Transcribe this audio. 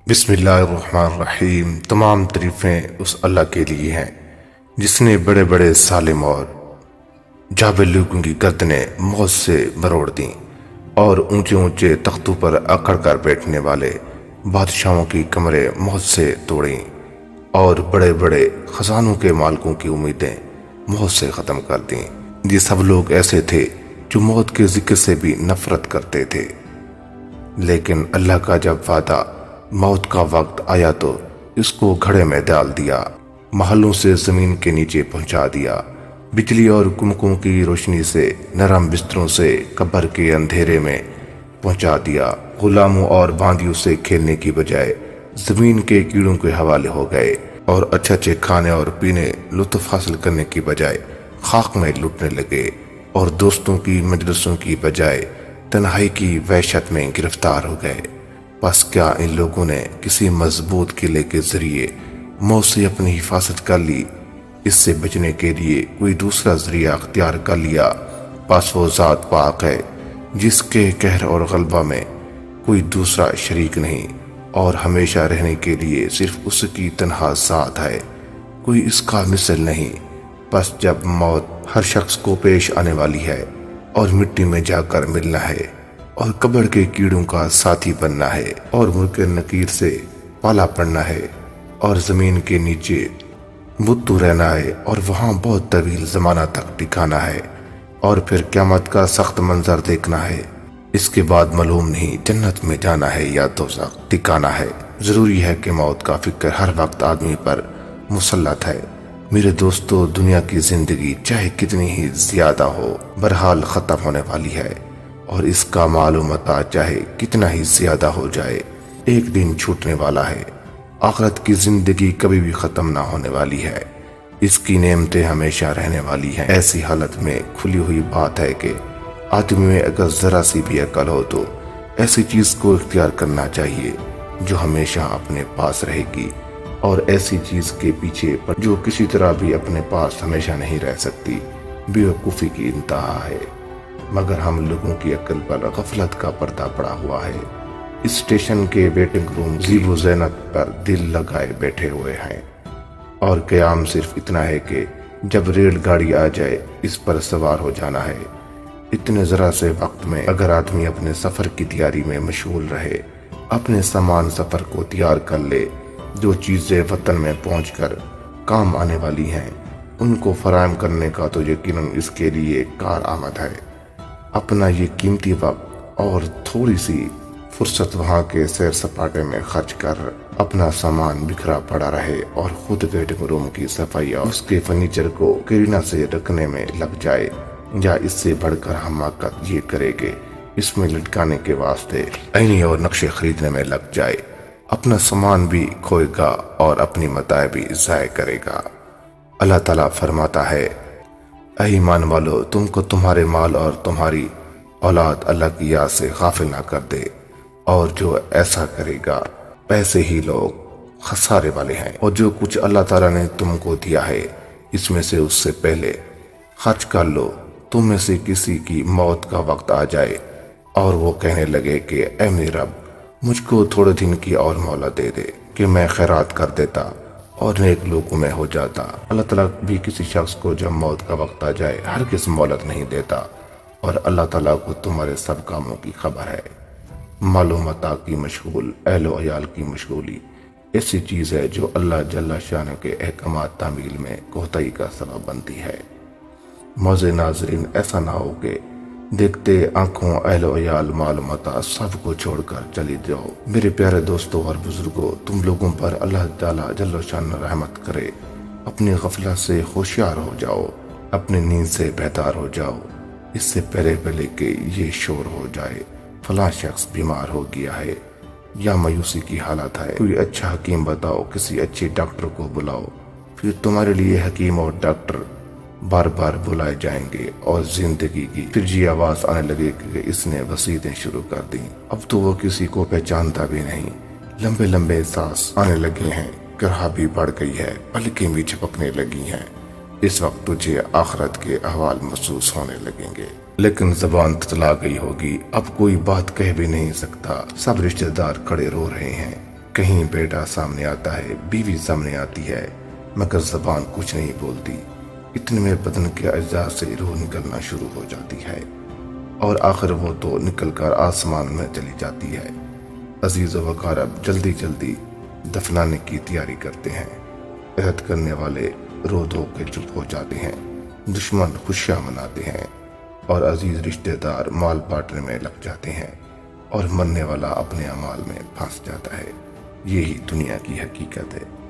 بسم اللہ الرحمن الرحیم۔ تمام تعریفیں اس اللہ کے لیے ہیں جس نے بڑے بڑے ظالم اور جابر لوگوں کی گردنیں موت سے مروڑ دیں اور اونچے اونچے تختوں پر اکڑ کر بیٹھنے والے بادشاہوں کی کمریں موت سے توڑیں اور بڑے بڑے خزانوں کے مالکوں کی امیدیں موت سے ختم کر دیں۔ یہ سب لوگ ایسے تھے جو موت کے ذکر سے بھی نفرت کرتے تھے، لیکن اللہ کا جب وعدہ موت کا وقت آیا تو اس کو گھڑے میں ڈال دیا، محلوں سے زمین کے نیچے پہنچا دیا، بجلی اور کمکوں کی روشنی سے نرم بستروں سے قبر کے اندھیرے میں پہنچا دیا۔ غلاموں اور باندیوں سے کھیلنے کی بجائے زمین کے کیڑوں کے حوالے ہو گئے اور اچھے کھانے اور پینے لطف حاصل کرنے کی بجائے خاک میں لٹنے لگے اور دوستوں کی مجلسوں کی بجائے تنہائی کی وحشت میں گرفتار ہو گئے۔ پس کیا ان لوگوں نے کسی مضبوط قلعے کے ذریعے موت سے اپنی حفاظت کر لی؟ اس سے بچنے کے لیے کوئی دوسرا ذریعہ اختیار کر لیا؟ پس وہ ذات پاک ہے جس کے قہر اور غلبہ میں کوئی دوسرا شریک نہیں، اور ہمیشہ رہنے کے لیے صرف اس کی تنہا ذات ہے، کوئی اس کا مثل نہیں۔ پس جب موت ہر شخص کو پیش آنے والی ہے اور مٹی میں جا کر ملنا ہے اور قبر کے کیڑوں کا ساتھی بننا ہے اور منکر نکیر سے پالا پڑنا ہے اور زمین کے نیچے مدّو رہنا ہے اور وہاں بہت طویل زمانہ تک ٹکانا ہے اور پھر قیامت کا سخت منظر دیکھنا ہے۔ اس کے بعد معلوم نہیں جنت میں جانا ہے یا دوزخ ٹکانا ہے۔ ضروری ہے کہ موت کا فکر ہر وقت آدمی پر مسلط ہے۔ میرے دوستو، دنیا کی زندگی چاہے کتنی ہی زیادہ ہو بہرحال ختم ہونے والی ہے، اور اس کا مال و متاع چاہے کتنا ہی زیادہ ہو جائے ایک دن چھوٹنے والا ہے۔ آخرت کی زندگی کبھی بھی ختم نہ ہونے والی ہے، اس کی نعمتیں ہمیشہ رہنے والی ہیں۔ ایسی حالت میں کھلی ہوئی بات ہے کہ آدمی میں اگر ذرا سی بھی عقل ہو تو ایسی چیز کو اختیار کرنا چاہیے جو ہمیشہ اپنے پاس رہے گی، اور ایسی چیز کے پیچھے جو کسی طرح بھی اپنے پاس ہمیشہ نہیں رہ سکتی بے وقوفی کی انتہا ہے۔ مگر ہم لوگوں کی عقل پر غفلت کا پردہ پڑا ہوا ہے۔ اسٹیشن کے ویٹنگ روم زیب و زینت پر دل لگائے بیٹھے ہوئے ہیں، اور قیام صرف اتنا ہے کہ جب ریل گاڑی آ جائے اس پر سوار ہو جانا ہے۔ اتنے ذرا سے وقت میں اگر آدمی اپنے سفر کی تیاری میں مشغول رہے، اپنے سامان سفر کو تیار کر لے، جو چیزیں وطن میں پہنچ کر کام آنے والی ہیں ان کو فراہم کرنے کا تو یقیناً اس کے لیے کارآمد ہے۔ اپنا یہ قیمتی وقت اور تھوڑی سی فرصت وہاں کے سیر سپاٹے میں خرچ کر اپنا سامان بکھرا پڑا رہے اور خود ویٹنگ روم کی صفائی اور اس کے فرنیچر کو کرینا سے رکھنے میں لگ جائے، یا اس سے بڑھ کر حماقت یہ کرے کہ اس میں لٹکانے کے واسطے آئینے اور نقشے خریدنے میں لگ جائے، اپنا سامان بھی کھوئے گا اور اپنی متاع بھی ضائع کرے گا۔ اللہ تعالیٰ فرماتا ہے، اے ایمان والو، تم کو تمہارے مال اور تمہاری اولاد اللہ کی یاد سے غافل نہ کر دے، اور جو ایسا کرے گا ایسے ہی لوگ خسارے والے ہیں۔ اور جو کچھ اللہ تعالیٰ نے تم کو دیا ہے اس میں سے اس سے پہلے خرچ کر لو۔ تم میں سے کسی کی موت کا وقت آ جائے اور وہ کہنے لگے کہ اے میرے رب، مجھ کو تھوڑے دن کی اور مہلت دے دے کہ میں خیرات کر دیتا اور نیک لوگوں میں ہو جاتا۔ اللہ تعالیٰ بھی کسی شخص کو جب موت کا وقت آ جائے ہرگز مہلت نہیں دیتا، اور اللہ تعالیٰ کو تمہارے سب کاموں کی خبر ہے۔ مال و متاع کی مشغول، اہل و عیال کی مشغولی ایسی چیز ہے جو اللہ جل شانہ کے احکامات تعمیل میں کوتاہی کا سبب بنتی ہے۔ موزے ناظرین، ایسا نہ ہو کہ دیکھتے آنکھوں اہل و عیال مال و متاع سب کو چھوڑ کر چلی جاؤ۔ میرے پیارے دوستوں اور بزرگوں، تم لوگوں پر اللہ تعالیٰ جل شانہ رحمت کرے، اپنی غفلت سے ہوشیار ہو جاؤ، اپنی نیند سے بیدار ہو جاؤ، اس سے پہلے کہ یہ شور ہو جائے فلاں شخص بیمار ہو گیا ہے یا مایوسی کی حالت ہے، کوئی اچھا حکیم بتاؤ، کسی اچھے ڈاکٹر کو بلاؤ۔ پھر تمہارے لیے حکیم اور ڈاکٹر بار بار بلائے جائیں گے، اور زندگی کی پھر یہ آواز آنے لگے کہ اس نے وصیتیں شروع کر دیں۔ اب تو وہ کسی کو پہچانتا بھی نہیں، لمبے لمبے سانس آنے لگے ہیں، کرہا بھی بڑھ گئی ہے، پلکیں بھی جھپکنے لگی ہیں۔ اس وقت تجھے آخرت کے احوال محسوس ہونے لگیں گے، لیکن زبان تتلا گئی ہوگی، اب کوئی بات کہہ بھی نہیں سکتا۔ سب رشتہ دار کھڑے رو رہے ہیں، کہیں بیٹا سامنے آتا ہے، بیوی سامنے آتی ہے، مگر زبان کچھ نہیں بولتی۔ اتنے میں بدن کے اجزاء سے روح نکلنا شروع ہو جاتی ہے اور آخر وہ تو نکل کر آسمان میں چلی جاتی ہے۔ عزیز و اقارب جلدی جلدی دفنانے کی تیاری کرتے ہیں۔ عہد کرنے والے رو دھو کے چپ ہو جاتے ہیں، دشمن خوشیاں مناتے ہیں اور عزیز رشتہ دار مال بانٹنے میں لگ جاتے ہیں اور مرنے والا اپنے اعمال میں پھنس جاتا ہے۔ یہی دنیا کی حقیقت ہے۔